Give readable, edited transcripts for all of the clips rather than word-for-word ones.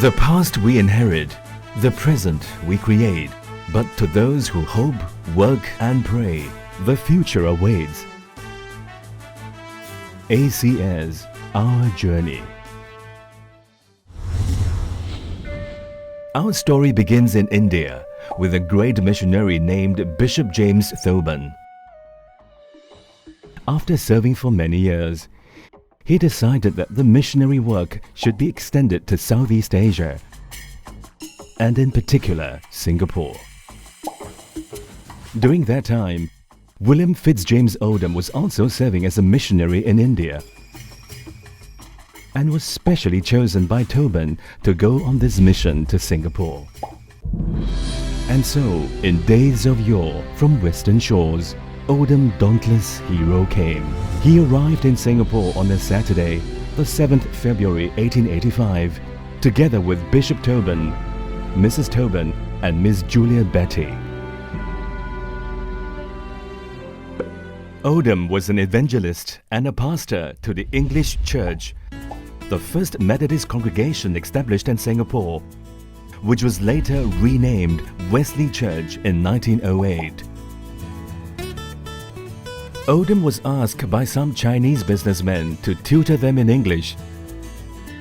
The past we inherit, the present we create. But to those who hope, work and pray, the future awaits. ACS, our journey. Our story begins in India with a great missionary named Bishop James Thoburn. After serving for many years, he decided that the missionary work should be extended to Southeast Asia, and in particular, Singapore. During that time, William Fitzjames Odom was also serving as a missionary in India and was specially chosen by Thoburn to go on this mission to Singapore. And so, in days of yore, from western shores, Odom dauntless hero came. He arrived in Singapore on a Saturday, the 7th February 1885, together with Bishop Thoburn, Mrs. Thoburn and Miss Julia Betty. Odom was an evangelist and a pastor to the English Church, the first Methodist congregation established in Singapore, which was later renamed Wesley Church in 1908. Odom was asked by some Chinese businessmen to tutor them in English.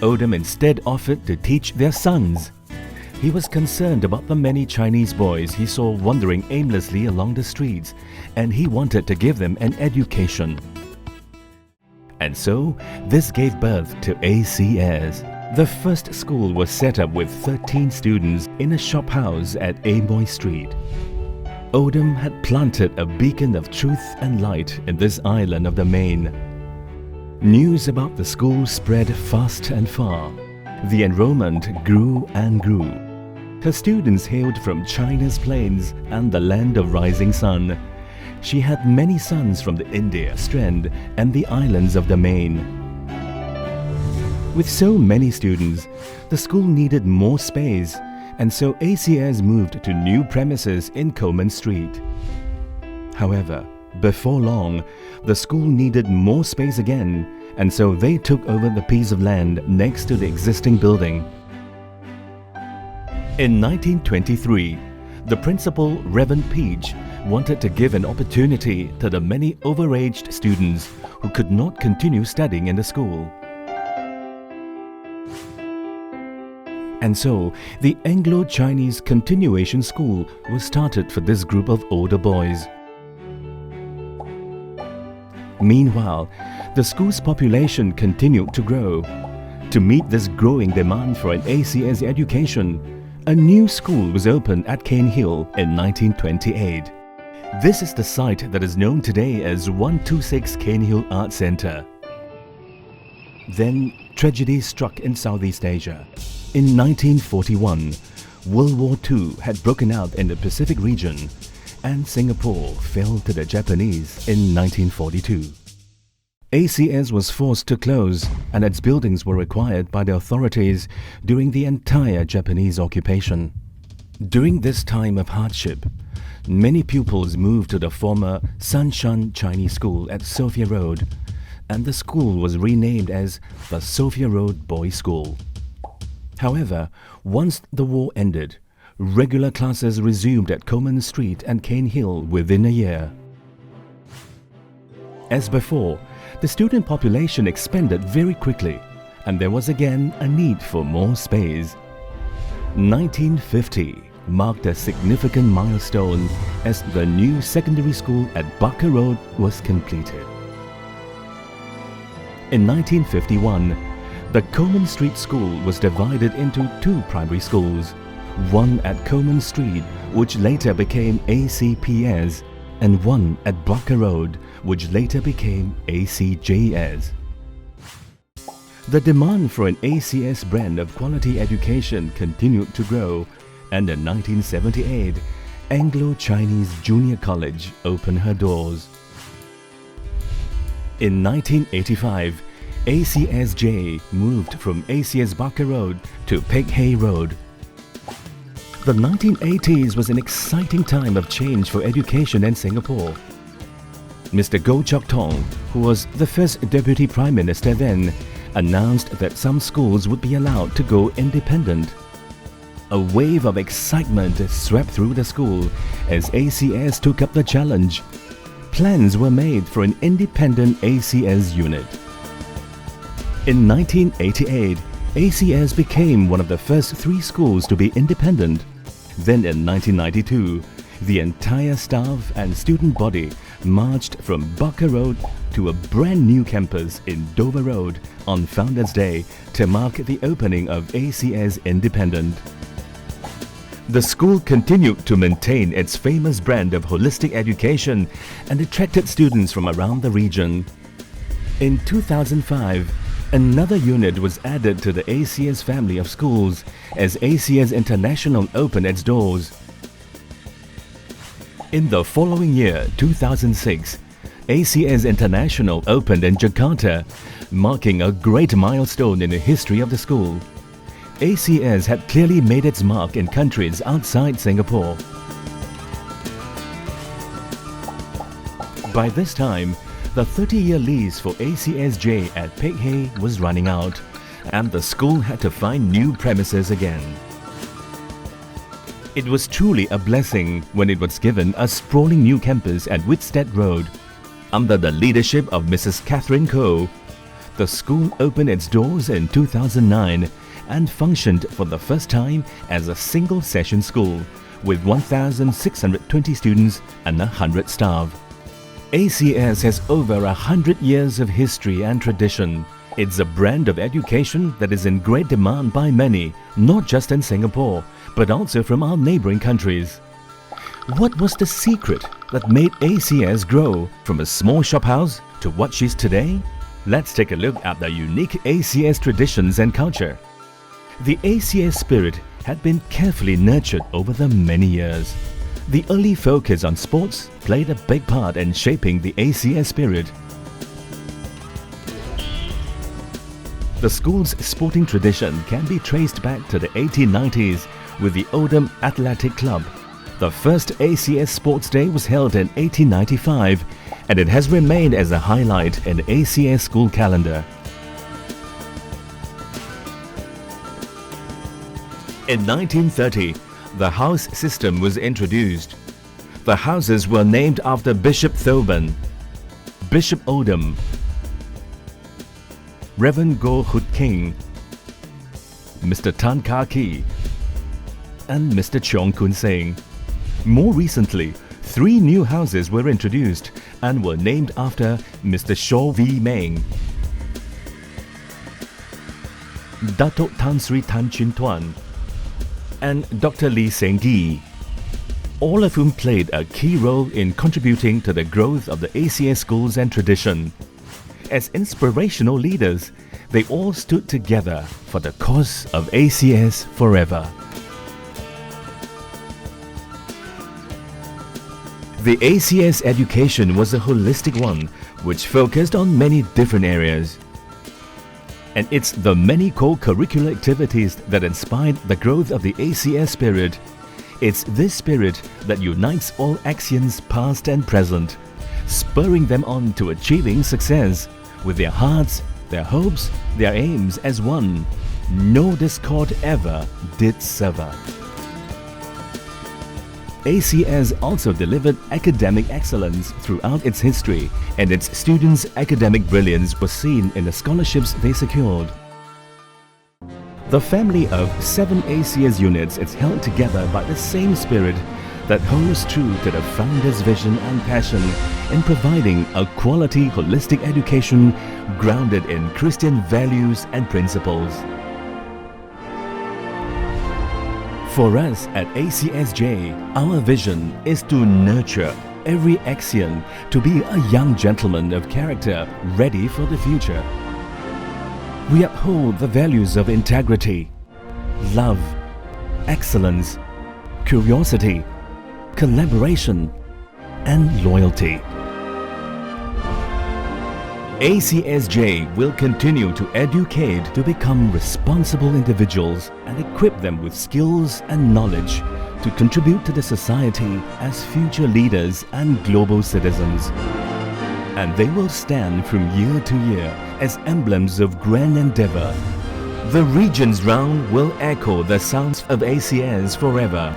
Odom instead offered to teach their sons. He was concerned about the many Chinese boys he saw wandering aimlessly along the streets, and he wanted to give them an education. And so, this gave birth to ACS. The first school was set up with 13 students in a shop house at Amoy Street. Odom had planted a beacon of truth and light in this island of the Main. News about the school spread fast and far. The enrollment grew and grew. Her students hailed from China's plains and the land of rising sun. She had many sons from the India Strand and the islands of the Main. With so many students, the school needed more space, and so ACS moved to new premises in Coleman Street. However, before long, the school needed more space again, and so they took over the piece of land next to the existing building. In 1923, the principal, Reverend Peach, wanted to give an opportunity to the many overaged students who could not continue studying in the school. And so, the Anglo-Chinese Continuation School was started for this group of older boys. Meanwhile, the school's population continued to grow. To meet this growing demand for an ACS education, a new school was opened at Cane Hill in 1928. This is the site that is known today as 126 Cane Hill Art Centre. Then, tragedy struck in Southeast Asia. In 1941, World War II had broken out in the Pacific region, and Singapore fell to the Japanese in 1942. ACS was forced to close, and its buildings were required by the authorities during the entire Japanese occupation. During this time of hardship, many pupils moved to the former Sanshan Chinese School at Sophia Road, and the school was renamed as the Sophia Road Boys' School. However, once the war ended, regular classes resumed at Coleman Street and Cane Hill within a year. As before, the student population expanded very quickly, and there was again a need for more space. 1950 marked a significant milestone as the new secondary school at Barker Road was completed. In 1951, the Coleman Street School was divided into two primary schools, one at Coleman Street, which later became ACPS, and one at Barker Road, which later became ACJS. The demand for an ACS brand of quality education continued to grow, and in 1978, Anglo-Chinese Junior College opened her doors. In 1985, ACSJ moved from ACS Barker Road to Peck Hay Road. The 1980s was an exciting time of change for education in Singapore. Mr. Goh Chok Tong, who was the first Deputy Prime Minister then, announced that some schools would be allowed to go independent. A wave of excitement swept through the school as ACS took up the challenge. Plans were made for an independent ACS unit. In 1988, ACS became one of the first 3 schools to be independent. Then in 1992, the entire staff and student body marched from Barker Road to a brand new campus in Dover Road on Founders Day to mark the opening of ACS Independent. The school continued to maintain its famous brand of holistic education and attracted students from around the region. In 2005, another unit was added to the ACS family of schools as ACS International opened its doors. In the following year, 2006, ACS International opened in Jakarta, marking a great milestone in the history of the school. ACS had clearly made its mark in countries outside Singapore. By this time, the 30-year lease for ACSJ at Peck Hay was running out, and the school had to find new premises again. It was truly a blessing when it was given a sprawling new campus at Whitstead Road. Under the leadership of Mrs. Catherine Koh, the school opened its doors in 2009 and functioned for the first time as a single-session school with 1,620 students and 100 staff. ACS has over 100 years of history and tradition. It's a brand of education that is in great demand by many, not just in Singapore, but also from our neighboring countries. What was the secret that made ACS grow from a small shophouse to what she's today? Let's take a look at the unique ACS traditions and culture. The ACS spirit had been carefully nurtured over the many years. The early focus on sports played a big part in shaping the ACS spirit. The school's sporting tradition can be traced back to the 1890s with the Oldham Athletic Club. The first ACS Sports Day was held in 1895 and it has remained as a highlight in the ACS school calendar. In 1930, the house system was introduced. The houses were named after Bishop Thoburn, Bishop Oldham, Reverend Goh Hood King, Mr. Tan Kah Kee, and Mr. Cheong Koon Seng. More recently, 3 new houses were introduced and were named after Mr. Shaw V. Meng, Datuk Tan Sri Tan Chin Tuan, and Dr. Lee Seng Gee, all of whom played a key role in contributing to the growth of the ACS schools and tradition. As inspirational leaders, they all stood together for the cause of ACS forever. The ACS education was a holistic one which focused on many different areas. And it's the many co-curricular activities that inspired the growth of the ACS spirit. It's this spirit that unites all Axians past and present, spurring them on to achieving success with their hearts, their hopes, their aims as one. No discord ever did sever. ACS also delivered academic excellence throughout its history, and its students' academic brilliance was seen in the scholarships they secured. The family of 7 ACS units is held together by the same spirit that holds true to the founder's vision and passion in providing a quality holistic education grounded in Christian values and principles. For us at ACSJ, our vision is to nurture every Axian to be a young gentleman of character ready for the future. We uphold the values of integrity, love, excellence, curiosity, collaboration, and loyalty. ACSJ will continue to educate to become responsible individuals and equip them with skills and knowledge to contribute to the society as future leaders and global citizens. and they will stand from year to year as emblems of grand endeavor. The regions round will echo the sounds of ACS forever.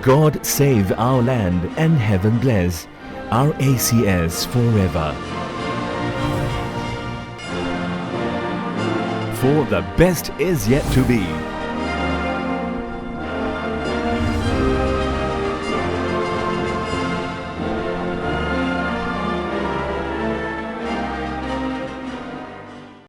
God save our land and heaven bless our ACS forever. For the best is yet to be.